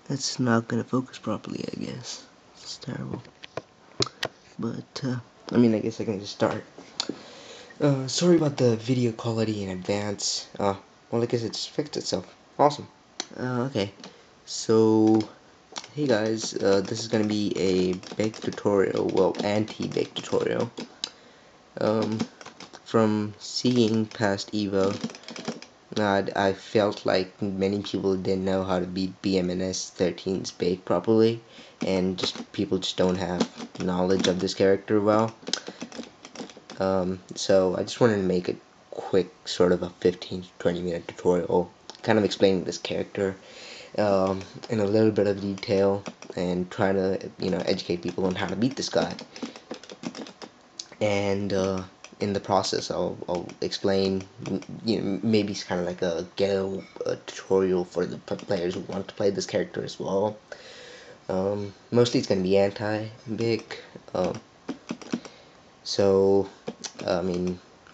That's not gonna focus properly, I guess. It's terrible. But, I guess I can just start. Sorry about the video quality in advance. Well, I guess it just fixed itself. Awesome. Okay. So, hey guys, this is gonna be a bake tutorial, well, anti-bake tutorial. From seeing past Evo, I felt like many people didn't know how to beat BMNS 13's Baek properly, and people just don't have knowledge of this character well. So I just wanted to make a quick sort of a 15 to 20 minute tutorial kind of explaining this character in a little bit of detail and try to educate people on how to beat this guy. And in the process I'll explain, maybe it's kind of like a ghetto tutorial for the players who want to play this character as well. Mostly it's going to be anti-Baek. So I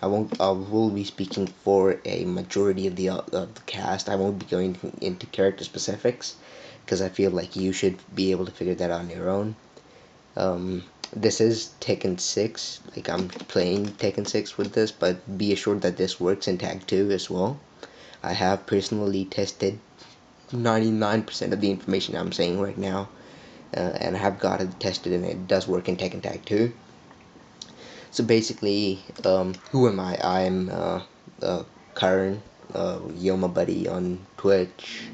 will be speaking for a majority of the cast. I won't be going into character specifics because I feel like you should be able to figure that out on your own. This is Tekken 6, like I'm playing Tekken 6 with this, but be assured that this works in Tag 2 as well. I have personally tested 99% of the information I'm saying right now, and I have got it tested and it does work in Tekken Tag 2. So basically, who am I? I'm Karan, Yoma Buddy on Twitch,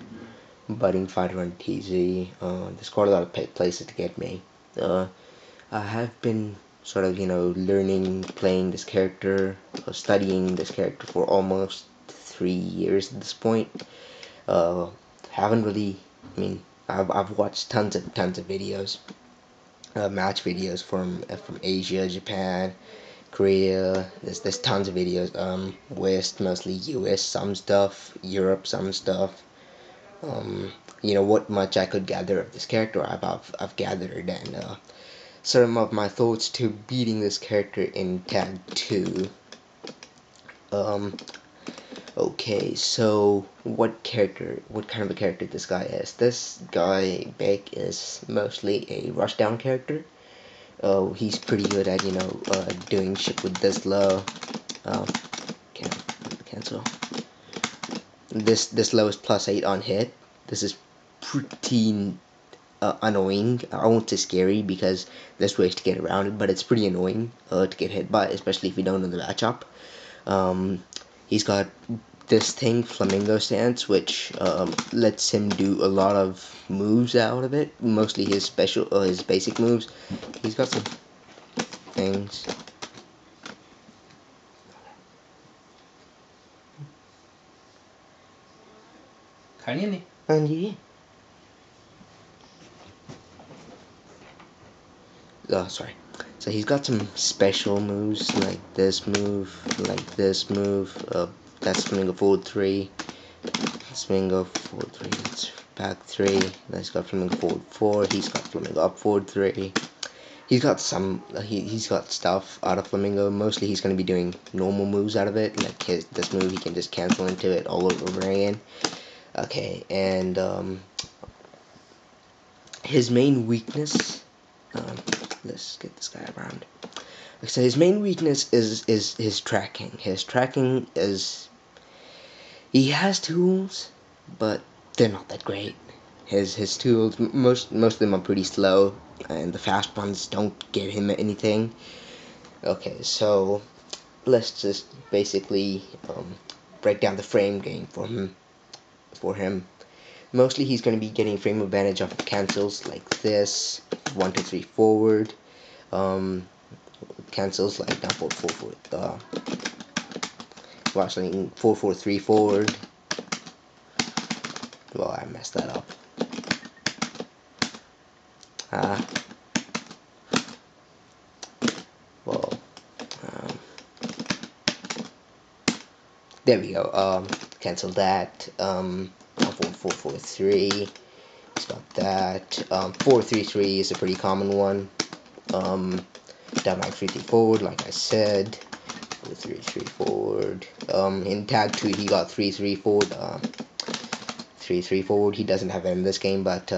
Budding Fighter on TZ. There's quite a lot of places to get me. I have been sort of, learning, playing this character, studying this character for almost 3 years at this point. Haven't really, I've watched tons of videos, match videos from Asia, Japan, Korea. There's tons of videos. West, mostly US, some stuff, Europe, some stuff. What much I could gather of this character, I've gathered, and some of my thoughts to beating this character in Tag 2. Okay, so what kind of a character this guy is? This guy, Baek, is mostly a rushdown character. He's pretty good at, doing shit with this low. Cancel. This low is +8 on hit. This is pretty annoying. I won't say scary because there's ways to get around it, but it's pretty annoying to get hit by, especially if you don't know the matchup. He's got this thing, Flamingo Stance, which lets him do a lot of moves out of it, mostly his his basic moves. He's got some things. Sorry. So he's got some special moves like this move, that's Flamingo forward 3. Flamingo forward 3. It's back 3. Then he's got Flamingo forward 4. He's got Flamingo up forward 3. He's got some. He's got stuff out of Flamingo. Mostly he's going to be doing normal moves out of it. Like this move, he can just cancel into it all over again. Okay, and his main weakness. Let's get this guy around. So his main weakness is his tracking. His tracking is, he has tools, but they're not that great. His tools, most of them are pretty slow, and the fast ones don't get him anything. Okay, so let's just basically break down the frame game for him. Mostly he's going to be getting frame advantage off of cancels like this, 1, 2, 3 forward. Cancels like down 4, 4, 4. Watching 4, 4, 3 forward. Well, I messed that up. Well, there we go. Cancel that. 4, 4, 4, 3. He's got that. 4, 3, 3 is a pretty common one. Down like 3, 3 forward, like I said. 4, 3, 3 forward. In Tag 2, he got 3, 3 forward. 3, 3 3 forward. He doesn't have it in this game, but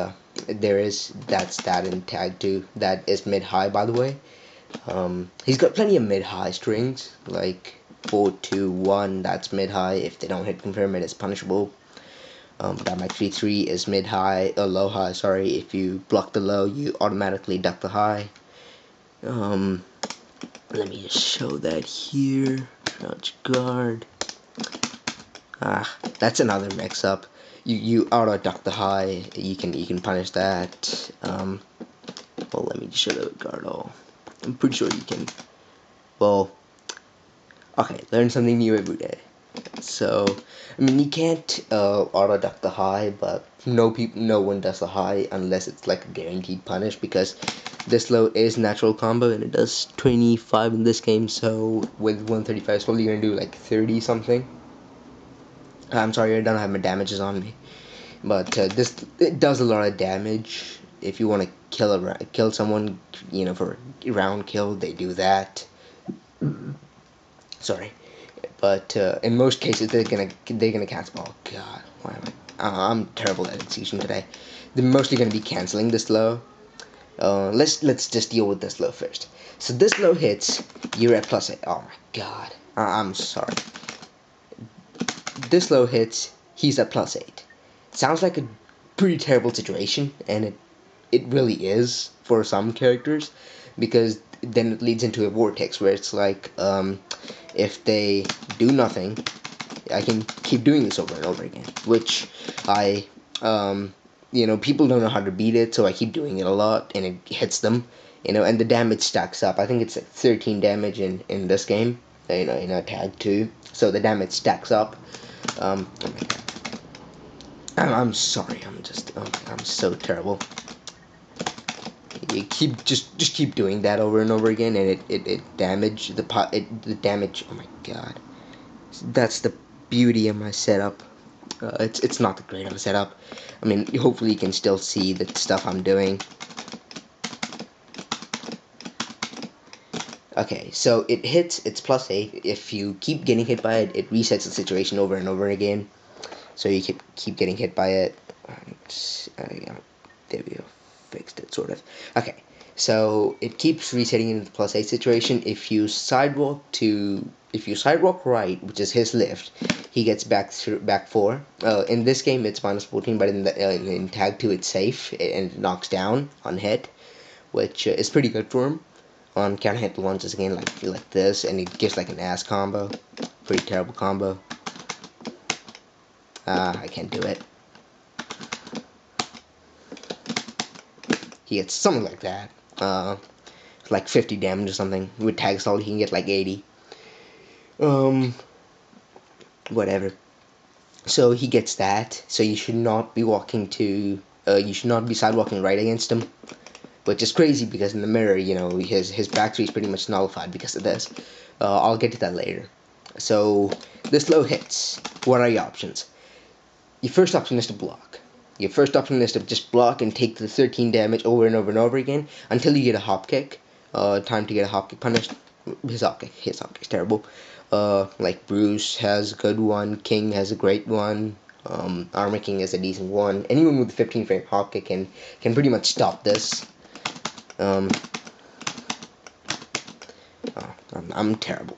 there is that stat in tag 2 that is mid high, by the way. He's got plenty of mid high strings, like 4 2 1, that's mid high. If they don't hit confirm, it is punishable. That 3 3 is mid high, low high, sorry. If you block the low, you automatically duck the high. Let me just show that here. Crouch guard. That's another mix up. You auto duck the high. You can punish that. Well, let me just show the guard all. I'm pretty sure you can. Well, okay, learn something new every day. So, I mean, you can't auto duck the high, but no one does the high unless it's like a guaranteed punish, because this low is natural combo and it does 25 in this game. So with 135, it's probably gonna do like 30 something. I'm sorry, I don't have my damages on me, but it does a lot of damage. If you want to kill someone, you know, for a round kill, they do that. Sorry, but in most cases they're gonna cancel. Oh God, why am I'm terrible at execution today. They're mostly gonna be canceling this low. Let's just deal with this low first. So this low hits, you're at +8. Oh my God, I'm sorry. This low hits, he's at +8. Sounds like a pretty terrible situation, and it really is for some characters, because then it leads into a vortex where it's like, if they do nothing, I can keep doing this over and over again, which you know, people don't know how to beat it, so I keep doing it a lot, and it hits them, you know, and the damage stacks up. I think it's like 13 damage in this game, you know, in a tag 2, so the damage stacks up. Oh my God. I'm sorry, I'm so terrible. You just keep doing that over and over again, and it damage the damage. Oh my God, that's the beauty of my setup. It's not that great of a setup. I mean, hopefully you can still see the stuff I'm doing. Okay, so it hits, it's +8. If you keep getting hit by it, it resets the situation over and over again. So you keep getting hit by it. Yeah, there we go, fixed it sort of. Okay, so it keeps resetting into the +8 situation. If you sidewalk right, which is his lift, he gets back 4. In this game it's -14, but in tag 2 it's safe, and it knocks down on hit, which is pretty good for him. On counter hit launches again like this, and it gives like an ass combo, pretty terrible combo. I can't do it. He gets something like that. Like 50 damage or something. With tag stall, he can get like 80. Whatever. So he gets that. So you should not be walking to. You should not be sidewalking right against him. Which is crazy, because in the mirror, you know, his back three is pretty much nullified because of this. I'll get to that later. So this low hits. What are your options? Your first option is to block. Your first option is to just block and take the 13 damage over and over and over again until you get a hop kick. Time to get a hop kick punished. His hop kick's terrible. Like Bruce has a good one. King has a great one. Armor King has a decent one. Anyone with a 15 frame hop kick can pretty much stop this. I'm terrible.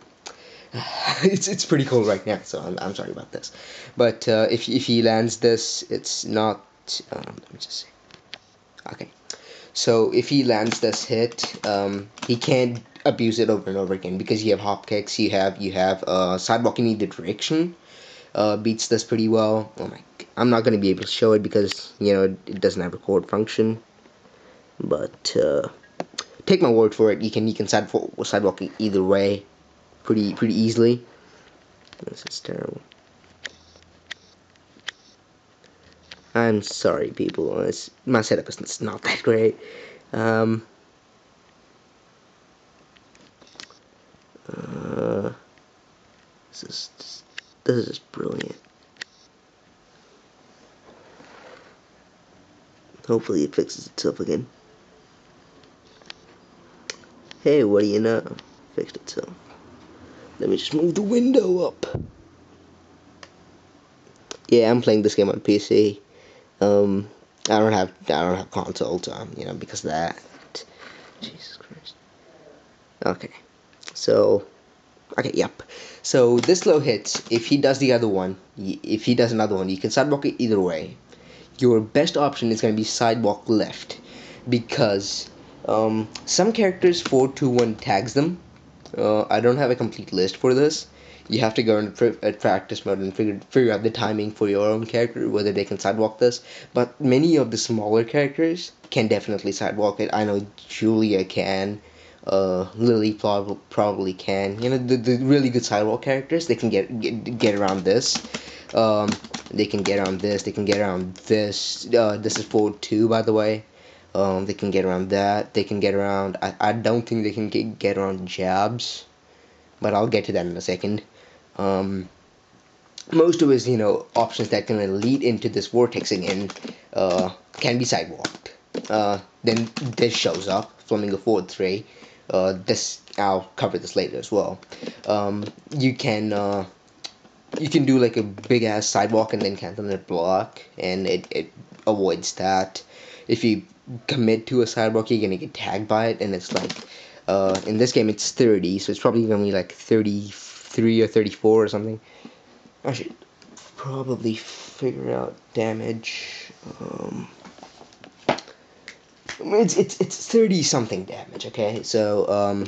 It's pretty cool right now, so I'm sorry about this. But if he lands this, it's not. Let me just see. Okay, so if he lands this hit, he can't abuse it over and over again, because you have hop kicks, you have sidewalk in either direction. Beats this pretty well. Oh my! I'm not gonna be able to show it because, you know, it doesn't have record function. But take my word for it. You can sidewalk either way, pretty easily. This is terrible. I'm sorry, people. My setup is not that great. This is just brilliant. Hopefully it fixes itself again. Hey, what do you know? Fixed itself. Let me just move the window up. Yeah, I'm playing this game on PC. I don't have console, because of that. Jesus Christ. Okay, so yep. So this low hits. If he does the other one, if he does another one, you can sidewalk it either way. Your best option is going to be sidewalk left, because some characters 4-2-1 tags them. I don't have a complete list for this. You have to go into practice mode and figure out the timing for your own character, whether they can sidewalk this. But many of the smaller characters can definitely sidewalk it. I know Julia can. Lily probably can. The really good sidewalk characters, they can get around this. They can get around this. They can get around this. This is forward 2, by the way. They can get around that. They can get around. I don't think they can get around jabs, but I'll get to that in a second. Most of his options that can lead into this vortex again can be sidewalked. Then this shows up, Flamingo forward 3. This I'll cover this later as well. You can do like a big ass sidewalk and then cancel the block, and it avoids that. If you commit to a sidewalk, you're gonna get tagged by it, and it's like in this game it's 30, so it's probably gonna be like 33 or 34 or something. I should probably figure out damage. It's 30 something damage. Okay, so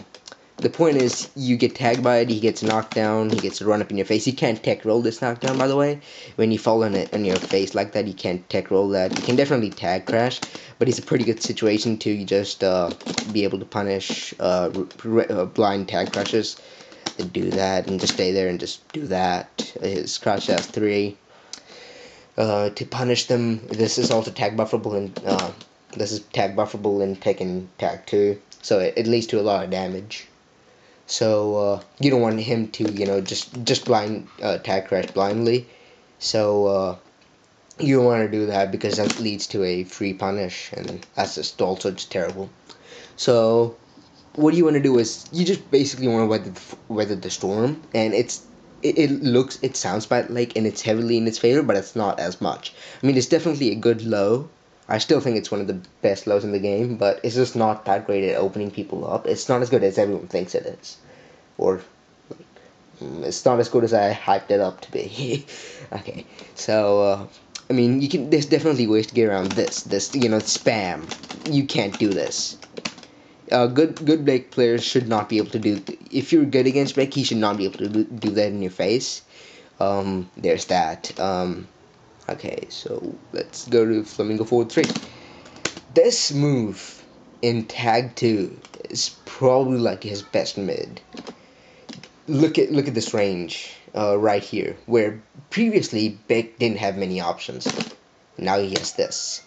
the point is, you get tagged by it, he gets knocked down, he gets run up in your face. You can't tech roll this knockdown, by the way. When you fall on your face like that, you can't tech roll that. You can definitely tag crash, but it's a pretty good situation to just be able to punish blind tag crashes. Do that and just stay there and just do that. His crash has 3. To punish them, this is also tag bufferable in Tekken Tag 2, so it leads to a lot of damage. So you don't want him to just blind tag crash blindly. So you don't want to do that, because that leads to a free punish, and that's just also just terrible. So what you want to do is you just basically want to weather the storm, and it sounds bad, like, and it's heavily in its favor, but it's not as much. I mean, it's definitely a good low. I still think it's one of the best lows in the game, but it's just not that great at opening people up. It's not as good as everyone thinks it is, or it's not as good as I hyped it up to be. Okay, so I mean, there's definitely ways to get around this spam. You can't do this. Good Baek players should not be able to do. If you're good against Baek, he should not be able to do that in your face. There's that. Okay, so let's go to Flamingo forward 3. This move in Tag 2 is probably like his best mid. Look at this range right here, where previously Baek didn't have many options. Now he has this.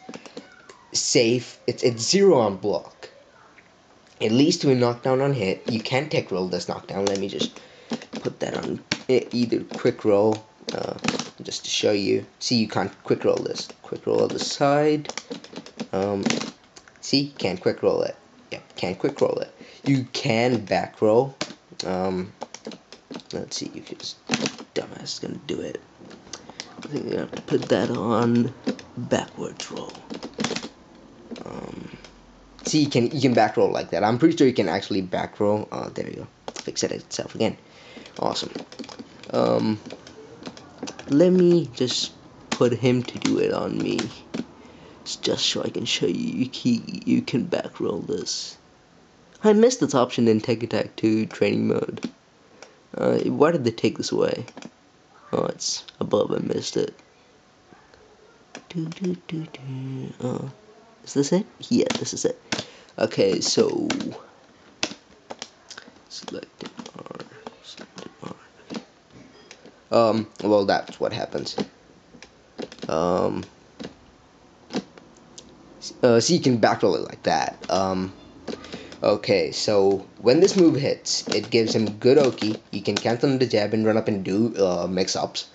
Safe. It's 0 on block. It leads to a knockdown on hit. You can tech roll this knockdown. Let me just put that on either quick roll. Just to show you. See, you can't quick roll this. Quick roll on the side. See, can't quick roll it. Yep, can't quick roll it. You can back roll. Let's see if this dumbass is gonna do it. I think I have to put that on backwards roll. See, you can back roll like that. I'm pretty sure you can actually back roll. There you go. Fix it itself again. Awesome. Let me just put him to do it on me, just so I can show you you can back roll this. I missed this option in Tekken Tag 2 training mode. Why did they take this away? Oh, it's above. I missed it. Is this it? Yeah, this is it. Okay, so select R. Well, that's what happens. So you can backroll it like that. Okay, so when this move hits, it gives him good Oki. You can cancel the jab and run up and do mix-ups.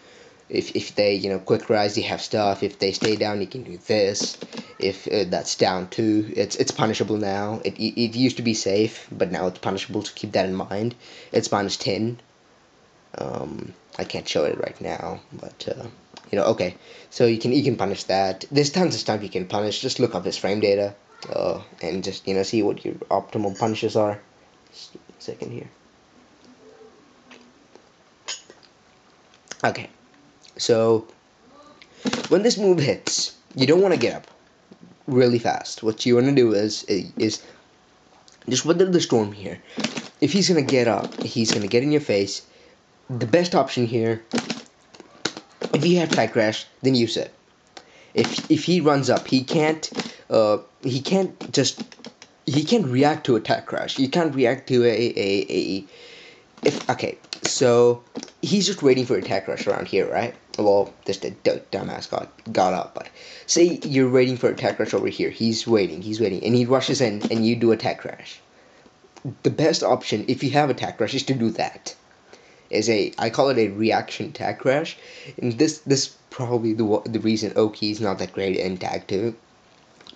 If they quick rise, you have stuff. If they stay down, you can do this. If that's down too, it's punishable now. It used to be safe, but now it's punishable, so keep that in mind. It's -10. I can't show it right now, but okay. So you can punish that. There's tons of stuff you can punish. Just look up his frame data, and just see what your optimal punishes are. Just give me a second here. Okay, so when this move hits, you don't want to get up really fast. What you want to do is just weather the storm here. If he's gonna get up, he's gonna get in your face. The best option here, if you have Tide Crash, then use it. If he runs up, he can't just he can't react to a Tide Crash. He can't react to a if okay. So he's just waiting for a Tide Crash around here, right? Well, just a dumbass got up, but say you're waiting for a Tide Crash over here. He's waiting, and he rushes in, and you do a Tide Crash. The best option, if you have a Tide Crash, is to do that. I call it a reaction Tag Crash, and this probably the reason Oki's not that great in Tag 2,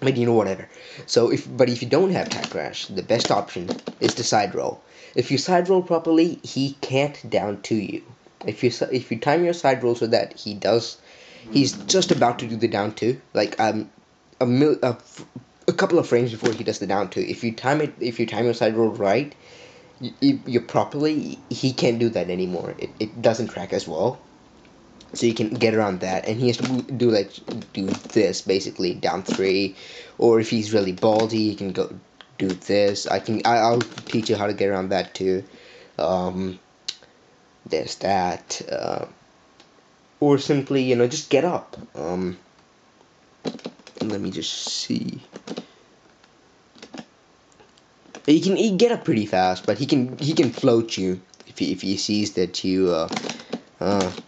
but whatever. So if you don't have Tag Crash, the best option is to side roll. If you side roll properly, he can't down to you. If you time your side roll so that he's just about to do the down two, like a couple of frames before he does the down two. If you time your side roll right, you properly, he can't do that anymore. It doesn't track as well, so you can get around that, and he has to do this basically down three, or if he's really ballsy, he can go do this. I'll teach you how to get around that too. There's that, or simply just get up. Let me just see. He can get up pretty fast, but he can float you if he sees that you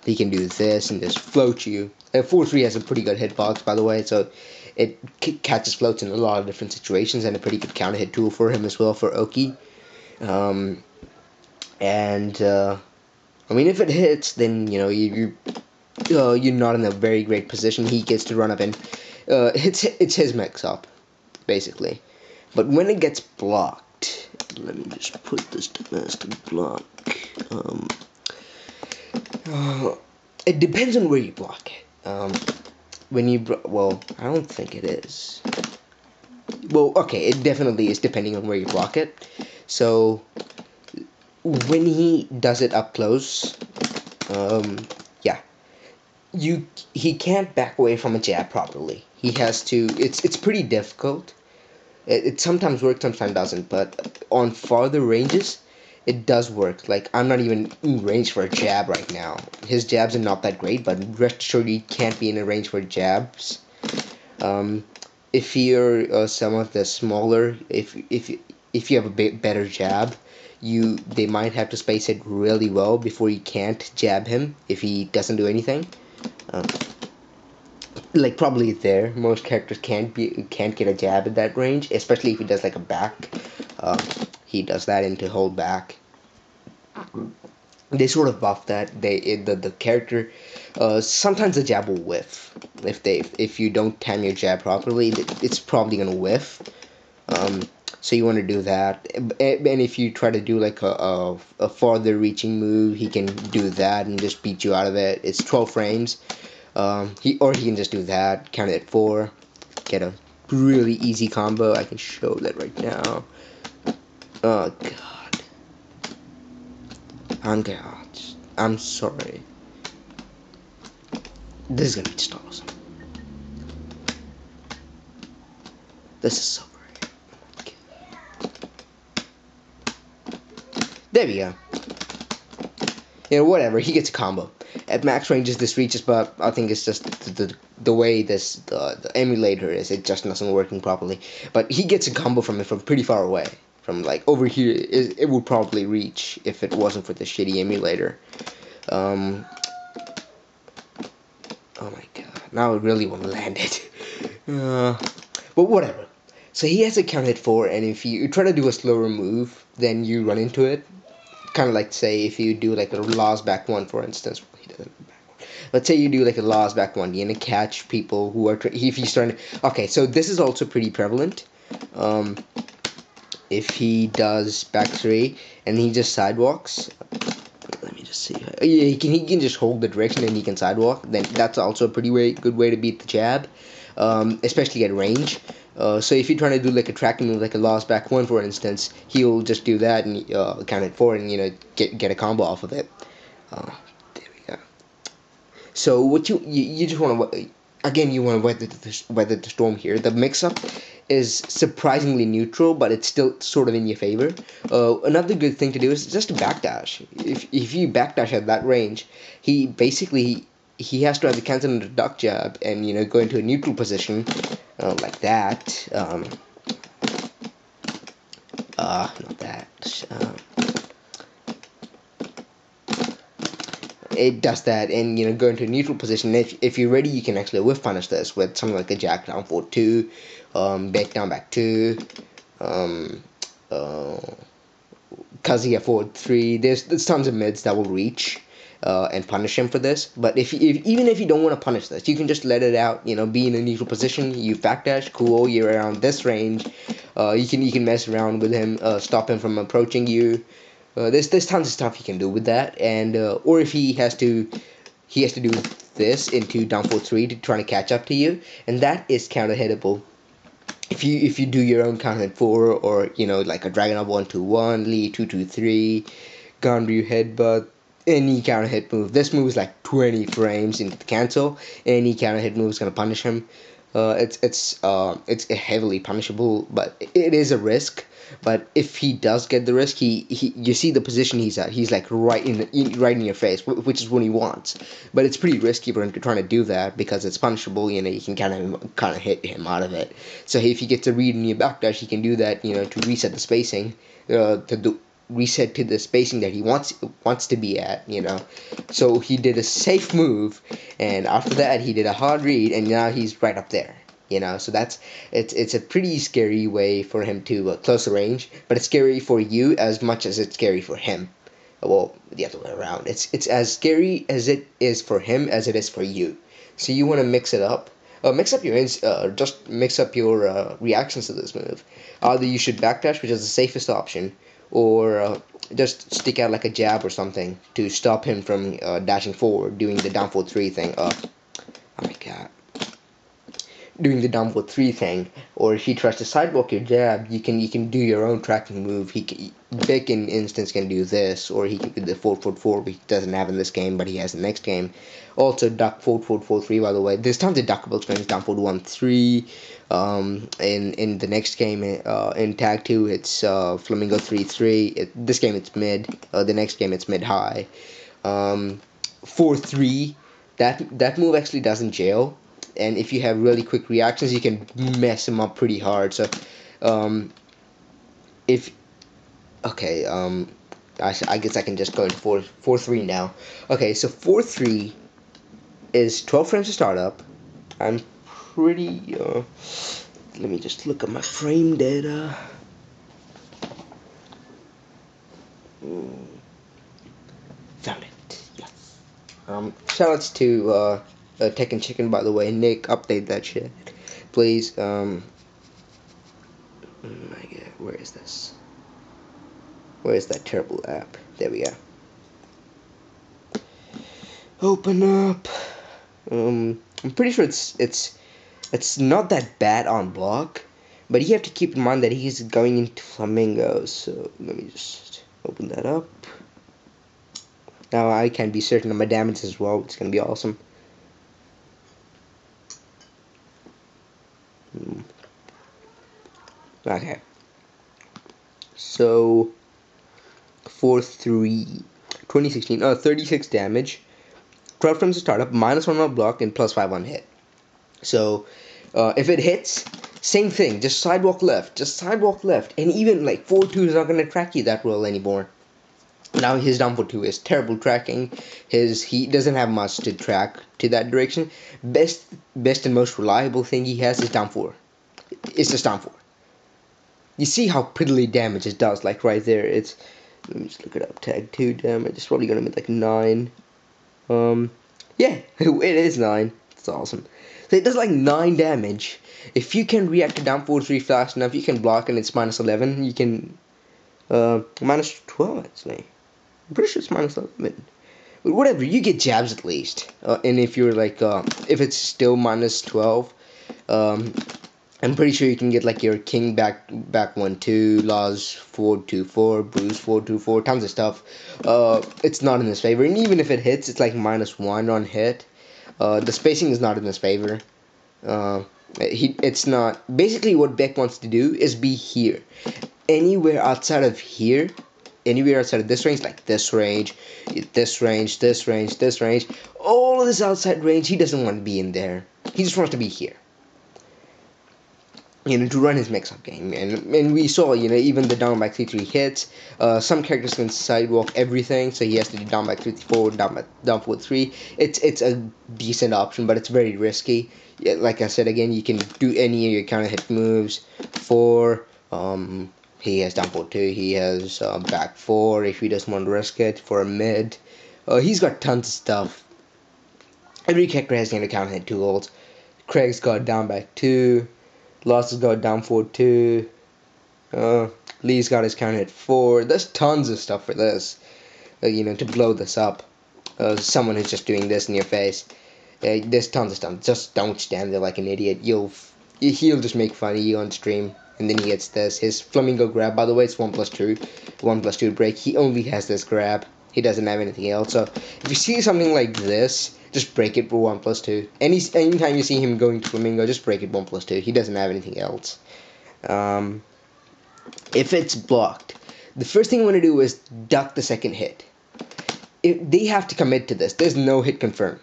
he can do this and just float you. 4-3 has a pretty good hitbox, by the way, so it catches floats in a lot of different situations, and a pretty good counter hit tool for him as well, for Oki. I mean, if it hits, then you're not in a very great position. He gets to run up and it's his mix up, basically. But when it gets blocked, let me just put this to master block. It depends on where you block it. When you well, I don't think it is. Well, okay, it definitely is depending on where you block it. So when he does it up close, yeah, he can't back away from a jab properly. He has to. It's pretty difficult. It sometimes works, sometimes doesn't. But on farther ranges, it does work. Like, I'm not even in range for a jab right now. His jabs are not that great, but rest assured he can't be in a range for jabs. If you're some of the smaller, if you have a bit better jab, they might have to space it really well before you can't jab him if he doesn't do anything. Like, probably there, most characters can't get a jab at that range, especially if he does like a back. He does that into hold back. They sort of buff that. The character, sometimes the jab will whiff. If you don't time your jab properly, it's probably gonna whiff. So you want to do that, and if you try to do like a farther reaching move, he can do that and just beat you out of it. It's 12 frames. He can just do that, count it at 4, get a really easy combo. I can show that right now. Oh god, I'm sorry. This is gonna be just awesome. This is so great. There we go. Whatever. He gets a combo. At max ranges, this reaches, but I think it's just the way the emulator is. It just doesn't working properly. But he gets a combo from it from pretty far away. From like over here, it would probably reach if it wasn't for the shitty emulator. Oh my god! Now I really want to land it. But whatever. So he has a count hit 4, and if you try to do a slower move, then you run into it. Kind of like, say, if you do like a Laws back 1, for instance. Let's say you do like a Laws back 1, you're gonna catch people who are if he's trying to. Okay, so this is also pretty prevalent. If he does back 3 and he just sidewalks, let me just see Yeah, he can just hold the direction and he can sidewalk. Then that's also a pretty good way to beat the jab, especially at range. So if you're trying to do like a tracking move, like a lost back one, for instance, he'll just do that and count it forward and get a combo off of it. There we go. So what you just want to, again, you want to weather the storm here. The mix-up is surprisingly neutral, but it's still sort of in your favor. Another good thing to do is just to backdash. If you backdash at that range, he basically he has to have the cancel into duck jab and go into a neutral position like that. Not that. It does that and go into a neutral position. If you're ready, you can actually whiff punish this with something like a jack down 4-2, Baek down back 2, Kazuya forward 3. There's tons of mids that will reach and punish him for this. But even if you don't want to punish this, you can just let it out. Be in a neutral position. You backdash, cool. You're around this range. You can mess around with him, stop him from approaching you. There's tons of stuff you can do with that, and or if he has to do this into down 4-3 to try to catch up to you, and that is counter hittable. If you do your own counter hit 4, or like a Dragon of 1-2-1, Lee 2-2-3, Ganryu headbutt, any counter hit move. This move is like 20 frames into the cancel. Any counter hit move is gonna punish him. It's heavily punishable, but it is a risk. But if he does get the risk, you see the position he's at. He's like right in your face, which is what he wants. But it's pretty risky for him to try to do that because it's punishable. You can kind of hit him out of it. So if he gets a read in your backdash, he can do that. To reset the spacing, reset to the spacing that he wants to be at. So he did a safe move, and after that he did a hard read, and now he's right up there. So it's a pretty scary way for him to close the range, but it's scary for you as much as it's scary for him. Well, the other way around. It's as scary as it is for him as it is for you. So you want to mix it up. Just mix up your reactions to this move. Either you should backdash, which is the safest option, or just stick out like a jab or something to stop him from dashing forward, doing the down 4-3 thing. Oh my god. Doing the down 4-3 thing, or if he tries to sidewalk your jab, you can do your own tracking move. Baek in instance can do this, or he can do the 4-4-4, which he doesn't have in this game, but he has in the next game. Also duck 4-4-4-3, by the way. There's tons of duckable strings, down 4-1-3. In the next game, in tag 2, it's flamingo 3-3. This game it's mid. The next game it's mid high. 4-3. That move actually doesn't jail. And if you have really quick reactions, you can mess him up pretty hard. So, I guess I can just go into 4-3 now. Okay, so 4-3 is 12 frames to start up. I'm pretty. Let me just look at my frame data. Found it. Yes. Shoutouts to Tekken Chicken, by the way. Nick, update that shit, please. Oh my god, where is this? Where is that terrible app? There we go. Open up. I'm pretty sure it's not that bad on block, but you have to keep in mind that he's going into Flamingo. So let me just open that up. Now I can be certain of my damage as well. It's gonna be awesome. Okay, so 4-3, 2016, 36 damage, 12 frames to start up, -1 on block, and +5 on hit. So if it hits, same thing, just sidewalk left, and even like 4-2 is not going to track you that well anymore. Now his down 4-2 is terrible tracking. He doesn't have much to track to that direction. Best and most reliable thing he has is down 4. It's just down 4. You see how prettily damage it does, like right there. Let me just look it up. Tag 2 damage. It's probably gonna be like 9. Yeah, it is 9. It's awesome. So it does like 9 damage. If you can react to down 4-3 fast enough, you can block, and it's -11. You can -12 actually. I'm pretty sure it's -11. But whatever, you get jabs at least. And if you're like, if it's still minus 12, um, I'm pretty sure you can get like your king back 1-2, laws 4-2-4, bruise 4-2-4, tons of stuff. It's not in his favor, and even if it hits, it's like -1 on hit. The spacing is not in his favor. Uh, it's not. Basically, what Baek wants to do is be here. Anywhere outside of here, anywhere outside of this range, like this range, this range, this range, this range, all of this outside range, he doesn't want to be in there. He just wants to be here. To run his mix-up game, and we saw, even the down back 3-3 hits. Some characters can sidewalk everything, so he has to do down back 3-4, down 4-3. It's a decent option, but it's very risky. Yeah, like I said again, you can do any of your counter hit moves. 4, he has down 4-2. He has back 4 if he doesn't want to risk it for a mid. He's got tons of stuff. Every character has counter hit tools. Craig's got down back 2. Lost has got down 4-2. Lee's got his counter hit 4. There's tons of stuff for this, to blow this up. Someone who's just doing this in your face. There's tons of stuff. Just don't stand there like an idiot. He'll just make fun of you on stream. And then he gets this. His flamingo grab, by the way, it's 1+2. 1+2 break. He only has this grab. He doesn't have anything else. So if you see something like this, just break it for 1+2. Anytime you see him going to flamingo, just break it 1+2. He doesn't have anything else. If it's blocked, the first thing I want to do is duck the second hit. They have to commit to this. There's no hit confirm.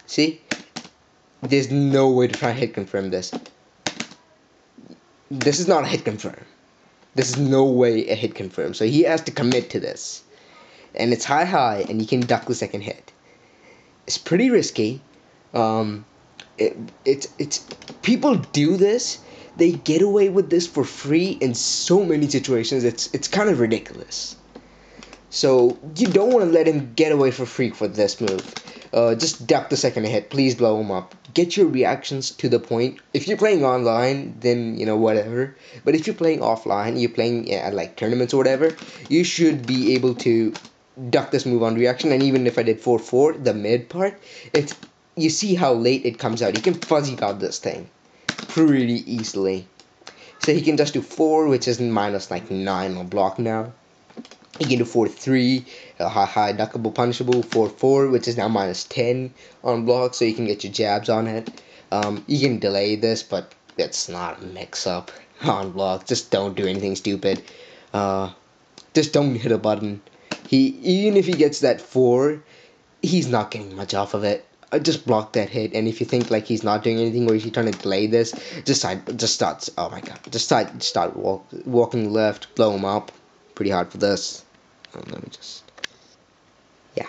See? There's no way to try and hit confirm this. This is not a hit confirm. This is no way a hit confirm. So he has to commit to this. And it's high, and you can duck the second hit. It's pretty risky. It's people do this. They get away with this for free in so many situations. It's kind of ridiculous. So you don't want to let him get away for free for this move. Just duck the second hit. Please blow him up. Get your reactions to the point. If you're playing online, then whatever. But if you're playing offline, you're playing at like tournaments or whatever, you should be able to duck this move on reaction. And even if I did 4-4, the mid part, you see how late it comes out. You can fuzzy guard this thing pretty easily. So he can just do 4, which is minus like 9 on block now. He can do 4-3, high duckable punishable, 4-4, which is now minus 10 on block, so you can get your jabs on it. You can delay this, but it's not a mix-up on block. Just don't do anything stupid. Just don't hit a button. Even if he gets that 4, he's not getting much off of it. Just block that hit, and if you think like he's not doing anything, or if you're trying to delay this, just start. Oh my god! Just start walking left, blow him up. Pretty hard for this. Let me just. Yeah.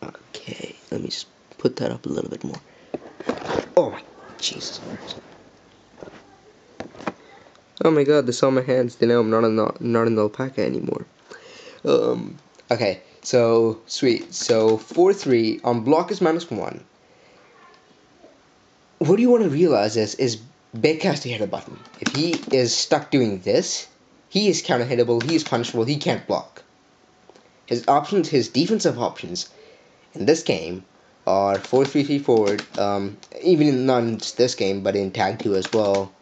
Okay. Let me just put that up a little bit more. Oh my Jesus Christ! Oh my god! They saw my hands. They know I'm not an alpaca anymore. Okay. So, sweet. So, 4-3 on block is -1. What you want to realize is Baek has to hit a button. If he is stuck doing this, he is counter-hittable, he is punishable, he can't block. His options, his defensive options in this game are 4-3-3 forward, even not in just this game, but in Tag 2 as well.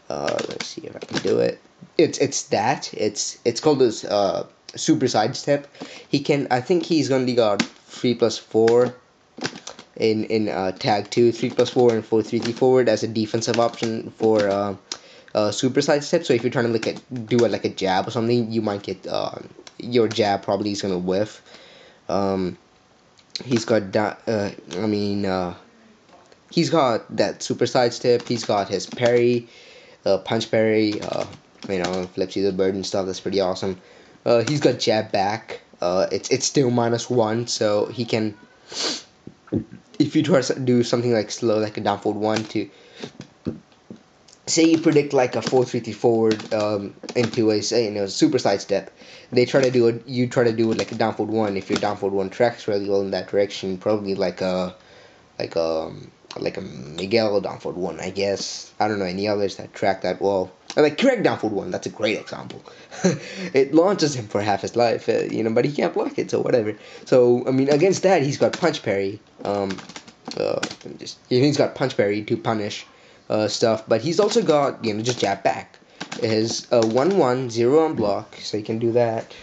Let's see if I can do it. It's called this super sidestep. I think he's only got 3+4 in tag 2, 3+4 and 4-3-3 forward as a defensive option for super sidestep. So if you're trying to do it like a jab or something, you might get your jab probably is gonna whiff. He's got that. He's got that super sidestep. He's got his parry, punch parry. Flips you the bird and stuff. That's pretty awesome. He's got jab back. It's still -1, so he can. If you try to do something like slow, like a down forward 1 to, say you predict like a 4-3-3 forward into a super sidestep, they try to do it. You try to do it like a down forward 1. If your down forward 1 tracks really well in that direction, probably like a Miguel down forward 1, I guess. I don't know any others that track that well. Like correct down forward 1, that's a great example. It launches him for half his life, but he can't block it, so whatever. So I mean, against that, he's got punch parry. He's got punch parry to punish stuff, but he's also got just jab back. His 1-1 0 on block, so he can do that.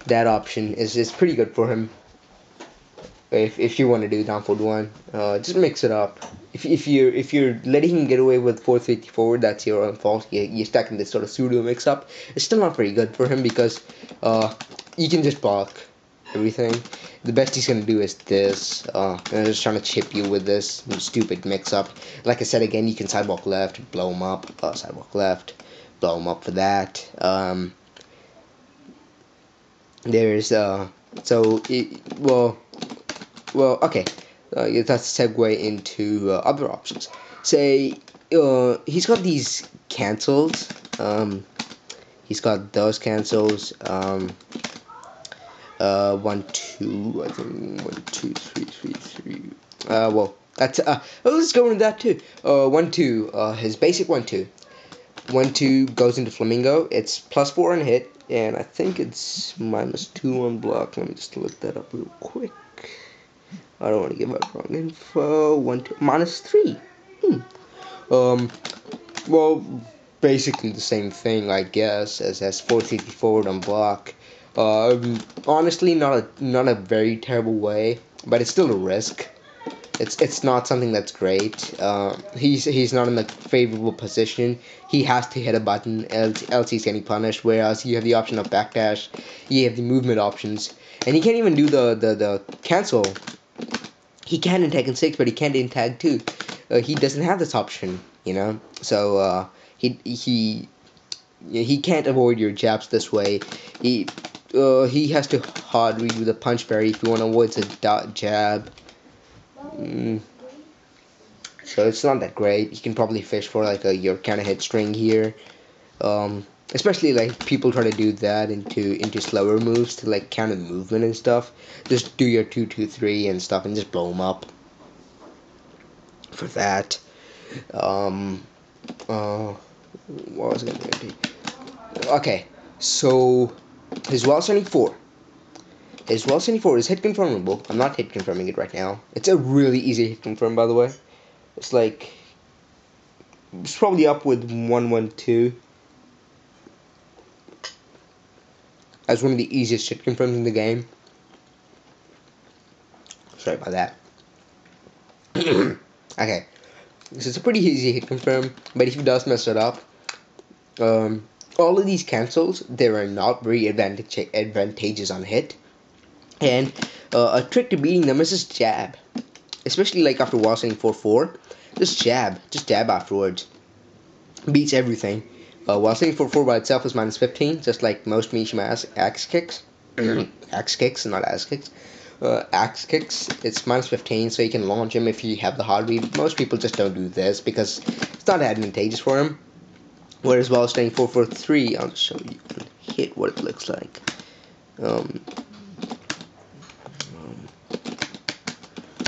That option is pretty good for him. If you want to do down forward 1, just mix it up. If you're letting him get away with 4-3 forward, that's your own fault. You're stuck in this sort of pseudo mix up. It's still not very good for him because you can just block everything. The best he's gonna do is this. And I'm just trying to chip you with this stupid mix up. Like I said again, you can sidewalk left, blow him up. Sidewalk left, blow him up for that. There's okay. That's a segue into other options. Say he's got these cancels. He's got those cancels. 1 2. I think 1 2 3 3 3. That's let's go into that too. 1 2. His basic 1 2. 1 2 goes into Flamingo. It's +4 on hit, and I think it's -2 on block. Let me just look that up real quick. I don't want to give out wrong info. 1 2 -3. Well, basically the same thing, I guess, as 4-3 forward on block. Honestly, not a very terrible way, but it's still a risk. It's not something that's great. He's not in a favorable position. He has to hit a button, else he's getting punished. Whereas you have the option of backdash, you have the movement options, and he can't even do the cancel. He can in Tekken 6, but he can't in Tag 2. He doesn't have this option, So he can't avoid your jabs this way. He has to hard read with a punch parry if you want to avoid the jab. So it's not that great. You can probably fish for like your counter hit string here. Especially like people try to do that into slower moves to like counter the movement and stuff. Just do your 2-2-3 and stuff and just blow them up. For that, what was it gonna be? Okay, so his WoW 74. His WoW 74 is hit confirmable. I'm not hit confirming it right now. It's a really easy hit confirm, by the way. It's probably up with 1-1-2 as one of the easiest hit confirms in the game. Sorry about that. Okay, so it's a pretty easy hit confirm, but if he does mess it up, all of these cancels, there are not very advantageous on hit, and a trick to beating them is just jab, especially like after WoW 4-4. Just jab afterwards beats everything. WoW 4-4 by itself is -15, just like most Mishima axe kicks. Axe kicks, not axe kicks. Axe kicks, it's -15, so you can launch him if you have the hard read. Most people just don't do this because it's not advantageous for him. Whereas while staying 4-4-3, I'll show you hit what it looks like.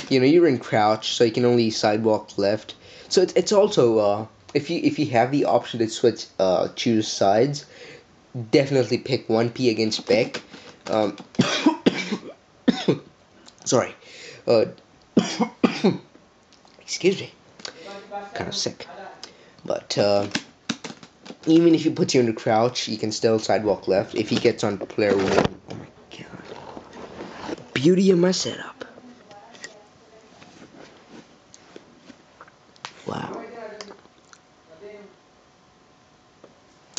You're in crouch, so you can only sidewalk left. So it's also if you have the option to switch choose sides, definitely pick 1P against Baek. Sorry. Excuse me. Kind of sick. But even if he puts you into crouch, you can still sidewalk left. If he gets on player 1, oh my god, the beauty of my setup. Wow.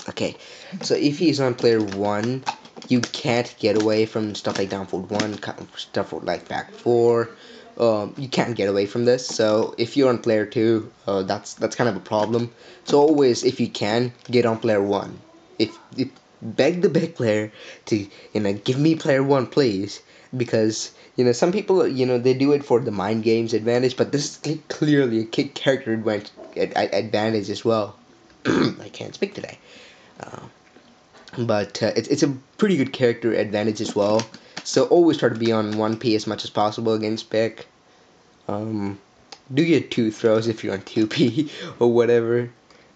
Okay, so if he's on player 1, you can't get away from stuff like down forward 1, stuff like back 4. You can't get away from this. So if you're on player 2, that's kind of a problem. So always, if you can, get on player 1. If beg the big player to give me player 1, please, because some people they do it for the mind games advantage, but this is clearly a character advantage as well. I can't speak today. But it's a pretty good character advantage as well. So always try to be on 1P as much as possible against Baek. Do your 2 throws if you're on 2P or whatever.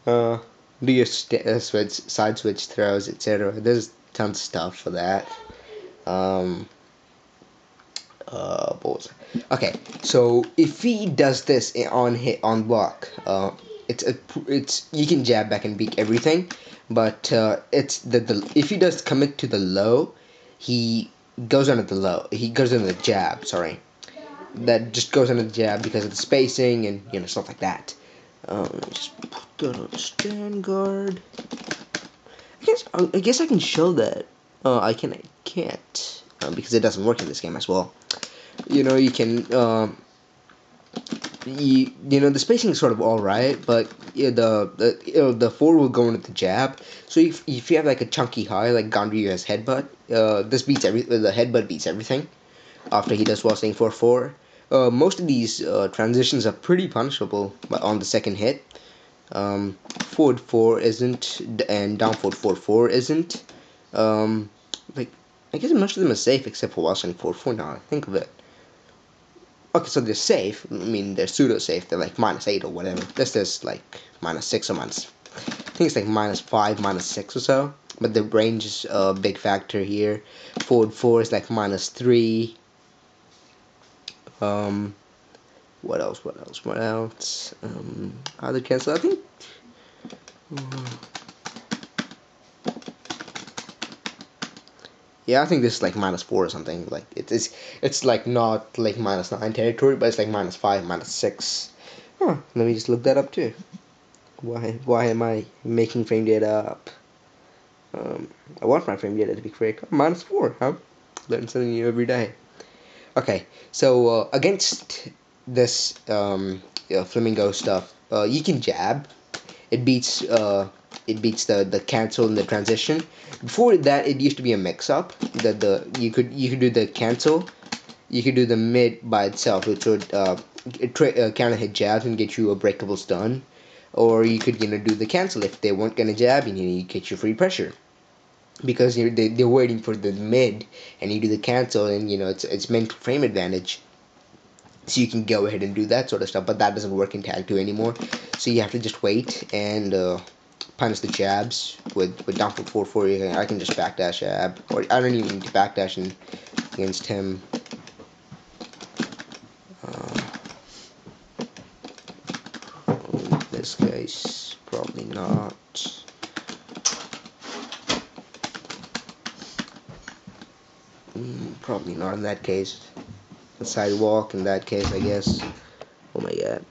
Uh, do your switch, side switch throws, etc. There's tons of stuff for that. Um, what was it? Okay, so if he does this on hit on block, it's you can jab back and beat everything, but it's the if he does commit to the low, he goes under the low. He goes under the jab. Sorry, that just goes under the jab because of the spacing and stuff like that. Let me just put that on stand guard. I guess I can show that. I can. I can't because it doesn't work in this game as well. You can the spacing is sort of all right, but the forward will go into the jab. So if you have like a chunky high like Ganryu has headbutt, this beats the headbutt beats everything after he does while staying 4-4. Most of these transitions are pretty punishable, but on the second hit, forward 4 isn't, and down forward 4-4 isn't. Like I guess most of them are safe except for while staying 4-4. Now I think of it. Okay, so they're safe. I mean, they're pseudo safe. They're like -8 or whatever. This is like -6 or minus. I think it's like -5, -6 or so. But the range is a big factor here. Forward 4 is like -3. What else? What else? What else? Other cancel. I think. Yeah, I think this is like -4 or something. Like it's like not like -9 territory, but it's like -5, -6. Huh, let me just look that up too. Why am I making frame data up? I want my frame data to be correct. -4, huh? Learn something new every day. Okay, so against this flamingo stuff, you can jab. It beats the cancel and the transition. Before that, it used to be a mix-up. You could do the cancel, you could do the mid by itself, which would counter hit jabs and get you a breakable stun, or you could do the cancel if they weren't gonna jab, and you get your free pressure because they're waiting for the mid, and you do the cancel, and it's mental frame advantage. So you can go ahead and do that sort of stuff, but that doesn't work in Tag 2 anymore. So you have to just wait and punish the jabs with down for 4-4. I can just backdash jab, or I don't even need to backdash against him. In this case, probably not. Probably not in that case. The sidewalk in that case, I guess. Oh my god.